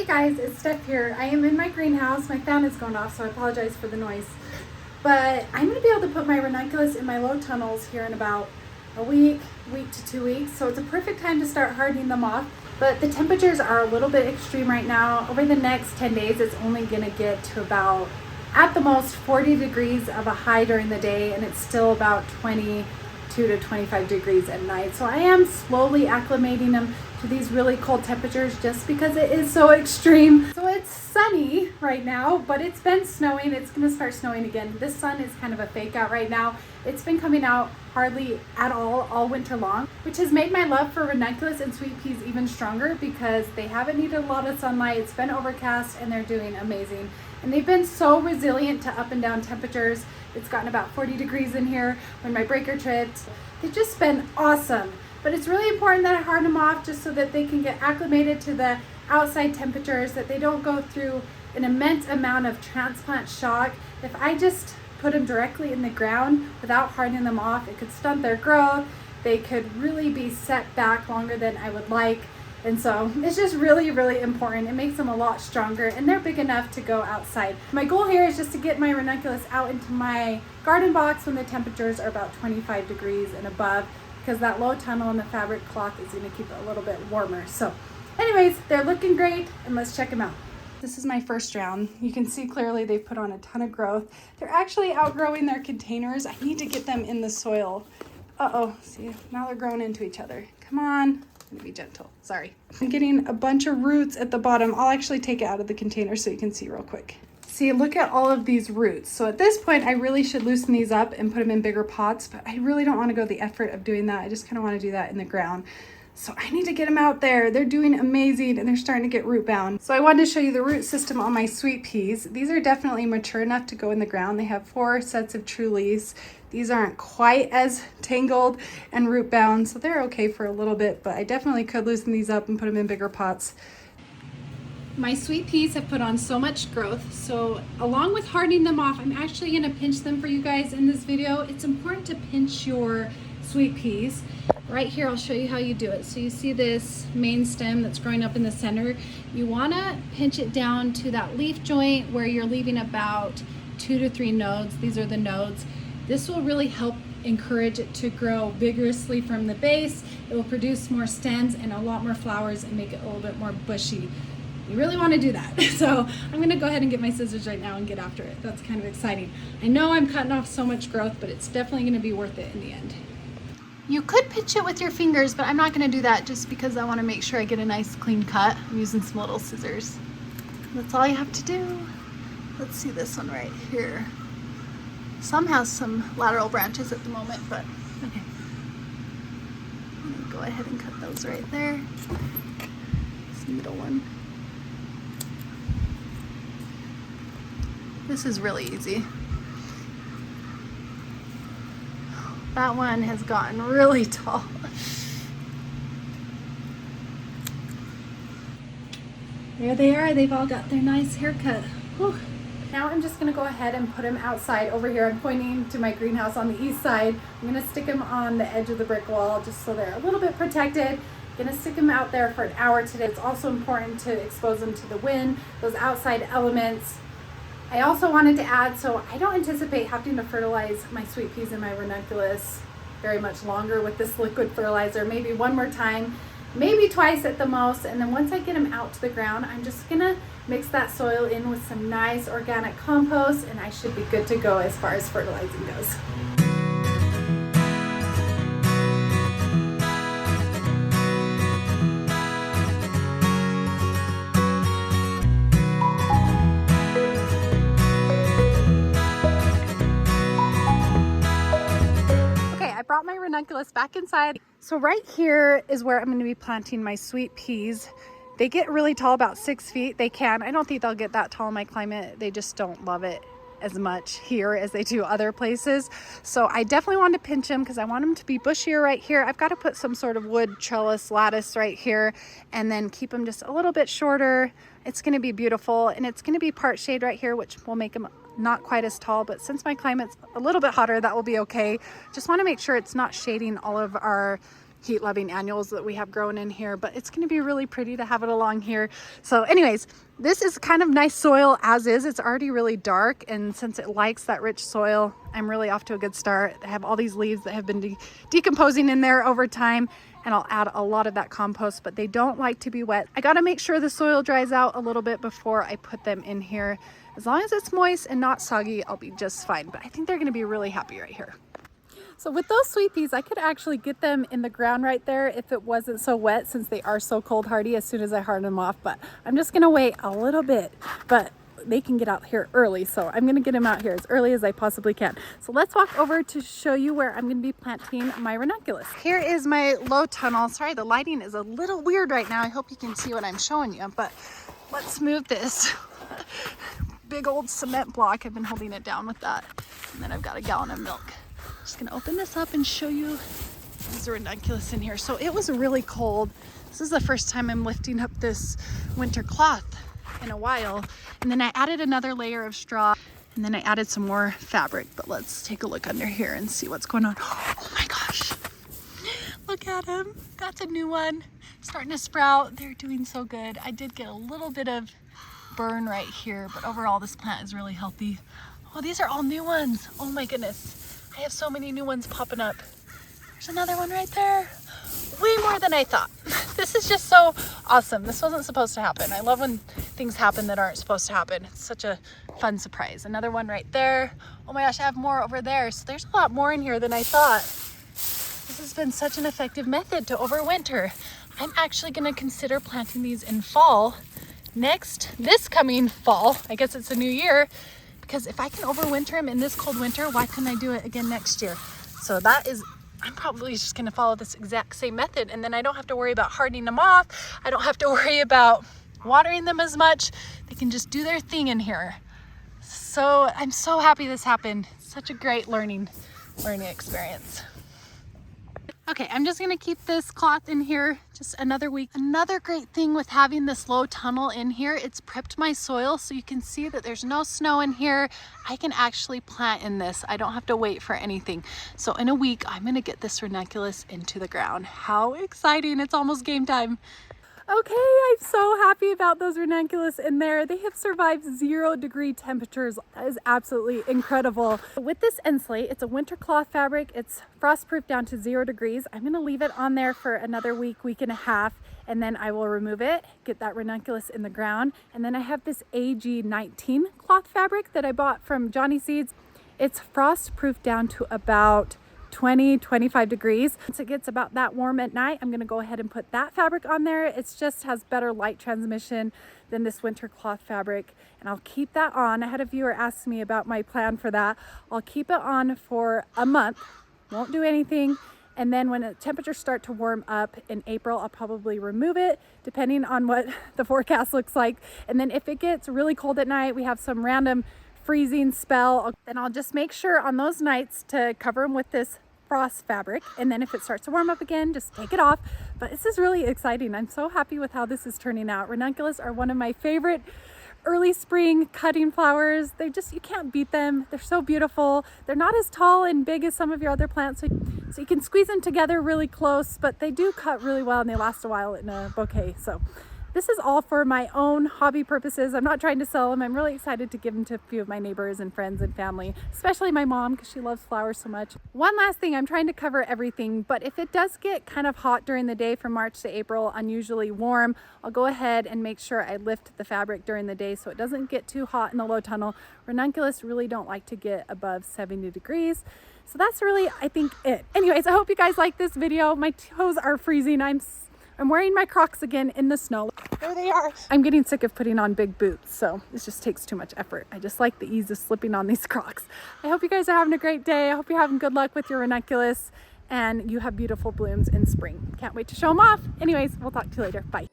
Hey guys, it's Steph here. I am in my greenhouse. My fan is going off, so I apologize for the noise. But I'm going to be able to put my ranunculus in my low tunnels here in about a week to 2 weeks. So it's a perfect time to start hardening them off. But the temperatures are a little bit extreme right now. Over the next 10 days, it's only going to get to about, at the most, 40 degrees of a high during the day, and it's still about 22 to 25 degrees at night. So I am slowly acclimating them to these really cold temperatures just because it is so extreme. So it's sunny right now, but it's been snowing. It's going to start snowing again. This sun is kind of a fake out right now. It's been coming out hardly at all winter long, which has made my love for ranunculus and sweet peas even stronger because they haven't needed a lot of sunlight. It's been overcast and they're doing amazing. And they've been so resilient to up and down temperatures. It's gotten about 40 degrees in here when my breaker tripped. They've just been awesome. But it's really important that I harden them off just so that they can get acclimated to the outside temperatures, that they don't go through an immense amount of transplant shock. If I just put them directly in the ground without hardening them off, it could stunt their growth. They could really be set back longer than I would like. And so it's just really important. It makes them a lot stronger and they're big enough to go outside. My goal here is just to get my ranunculus out into my garden box when the temperatures are about 25 degrees and above, because that low tunnel in the fabric cloth is going to keep it a little bit warmer. So anyways, they're looking great and let's check them out. This is my first round. You can see clearly they've put on a ton of growth. They're actually outgrowing their containers. I need to get them in the soil. Uh-oh, see, now they're growing into each other. Come on, I'm gonna be gentle, sorry. I'm getting a bunch of roots at the bottom. I'll actually take it out of the container so you can see real quick. See, look at all of these roots. So at this point, I really should loosen these up and put them in bigger pots, but I really don't want to go the effort of doing that. I just kind of want to do that in the ground. So I need to get them out there. They're doing amazing and they're starting to get root bound. So I wanted to show you the root system on my sweet peas. These are definitely mature enough to go in the ground. They have 4 sets of true leaves. These aren't quite as tangled and root bound, so they're okay for a little bit, but I definitely could loosen these up and put them in bigger pots. My sweet peas have put on so much growth, so along with hardening them off, I'm actually going to pinch them for you guys in this video. It's important to pinch your sweet peas. Right here, I'll show you how you do it. So you see this main stem that's growing up in the center. You want to pinch it down to that leaf joint where you're leaving about 2 to 3 nodes. These are the nodes. This will really help encourage it to grow vigorously from the base. It will produce more stems and a lot more flowers and make it a little bit more bushy. You really want to do that. So I'm going to go ahead and get my scissors right now and get after it. That's kind of exciting. I know I'm cutting off so much growth, but it's definitely going to be worth it in the end. You could pinch it with your fingers, but I'm not going to do that just because I want to make sure I get a nice clean cut. I'm using some little scissors. That's all you have to do. Let's see this one right here. Some has some lateral branches at the moment, but okay. Go ahead and cut those right there. This middle one. This is really easy. That one has gotten really tall. There they are. They've all got their nice haircut. Whew. Now I'm just going to go ahead and put them outside over here. I'm pointing to my greenhouse on the east side. I'm going to stick them on the edge of the brick wall just so they're a little bit protected. I'm going to stick them out there for an hour today. It's also important to expose them to the wind, those outside elements. I also wanted to add, so I don't anticipate having to fertilize my sweet peas and my ranunculus very much longer with this liquid fertilizer. Maybe one more time, maybe twice at the most. And then once I get them out to the ground, I'm just gonna mix that soil in with some nice organic compost and I should be good to go as far as fertilizing goes. Brought my ranunculus back inside. So right here is where I'm going to be planting my sweet peas. They get really tall, about 6 feet. They can. I don't think they'll get that tall in my climate. They just don't love it as much here as they do other places. So I definitely want to pinch them because I want them to be bushier right here. I've got to put some sort of wood trellis lattice right here and then keep them just a little bit shorter. It's going to be beautiful and it's going to be part shade right here, which will make them not quite as tall, but since my climate's a little bit hotter, that will be okay. Just want to make sure it's not shading all of our heat-loving annuals that we have growing in here, but it's going to be really pretty to have it along here. So anyways, this is kind of nice soil as is. It's already really dark, and since it likes that rich soil, I'm really off to a good start. I have all these leaves that have been decomposing in there over time, and I'll add a lot of that compost, but they don't like to be wet. I got to make sure the soil dries out a little bit before I put them in here. As long as it's moist and not soggy, I'll be just fine, but I think they're going to be really happy right here. So with those sweet peas, I could actually get them in the ground right there if it wasn't so wet, since they are so cold hardy as soon as I harden them off. But I'm just gonna wait a little bit, but they can get out here early. So I'm gonna get them out here as early as I possibly can. So let's walk over to show you where I'm gonna be planting my ranunculus. Here is my low tunnel. Sorry, the lighting is a little weird right now. I hope you can see what I'm showing you, but let's move this big old cement block. I've been holding it down with that. And then I've got a gallon of milk. Just gonna open this up and show you there's a ranunculus in here. So it was really cold. This is the first time I'm lifting up this winter cloth in a while. And then I added another layer of straw, and then I added some more fabric. But let's take a look under here and see what's going on. Oh my gosh, look at him. That's a new one starting to sprout. They're doing so good. I did get a little bit of burn right here, but overall this plant is really healthy. Oh, these are all new ones. Oh my goodness. I have so many new ones popping up. There's another one right there. Way more than I thought. This is just so awesome. This wasn't supposed to happen. I love when things happen that aren't supposed to happen. It's such a fun surprise. Another one right there. Oh my gosh, I have more over there. So there's a lot more in here than I thought. This has been such an effective method to overwinter. I'm actually gonna consider planting these in fall this coming fall. I guess it's a new year. Because if I can overwinter them in this cold winter, why couldn't I do it again next year? So I'm probably just gonna follow this exact same method, and then I don't have to worry about hardening them off. I don't have to worry about watering them as much. They can just do their thing in here. So I'm so happy this happened. Such a great learning experience. Okay, I'm just gonna keep this cloth in here just another week. Another great thing with having this low tunnel in here, it's prepped my soil so you can see that there's no snow in here. I can actually plant in this. I don't have to wait for anything. So in a week, I'm gonna get this ranunculus into the ground. How exciting, it's almost game time. Okay, I'm so happy about those ranunculus in there. They have survived 0-degree temperatures. That is absolutely incredible. With this end slate, it's a winter cloth fabric. It's frost-proof down to 0 degrees. I'm gonna leave it on there for another week and a half, and then I will remove it, get that ranunculus in the ground. And then I have this AG19 cloth fabric that I bought from Johnny Seeds. It's frost-proof down to about 20-25 degrees. Once it gets about that warm at night, I'm gonna go ahead and put that fabric on there. It just has better light transmission than this winter cloth fabric, and I'll keep that on. I had a viewer ask me about my plan for that. I'll keep it on for a month, won't do anything, and then when the temperatures start to warm up in April, I'll probably remove it depending on what the forecast looks like. And then if it gets really cold at night, we have some random freezing spell, then I'll just make sure on those nights to cover them with this frost fabric, and then if it starts to warm up again, just take it off. But this is really exciting. I'm so happy with how this is turning out. Ranunculus are one of my favorite early spring cutting flowers. You can't beat them. They're so beautiful. They're not as tall and big as some of your other plants, so you can squeeze them together really close, but they do cut really well and they last a while in a bouquet. So this is all for my own hobby purposes. I'm not trying to sell them. I'm really excited to give them to a few of my neighbors and friends and family, especially my mom because she loves flowers so much. One last thing, I'm trying to cover everything, but if it does get kind of hot during the day from March to April, unusually warm, I'll go ahead and make sure I lift the fabric during the day so it doesn't get too hot in the low tunnel. Ranunculus really don't like to get above 70 degrees. So that's really, I think, it. Anyways, I hope you guys like this video. My toes are freezing. I'm wearing my Crocs again in the snow. There they are. I'm getting sick of putting on big boots, so this just takes too much effort. I just like the ease of slipping on these Crocs. I hope you guys are having a great day. I hope you're having good luck with your ranunculus and you have beautiful blooms in spring. Can't wait to show them off. Anyways, we'll talk to you later. Bye.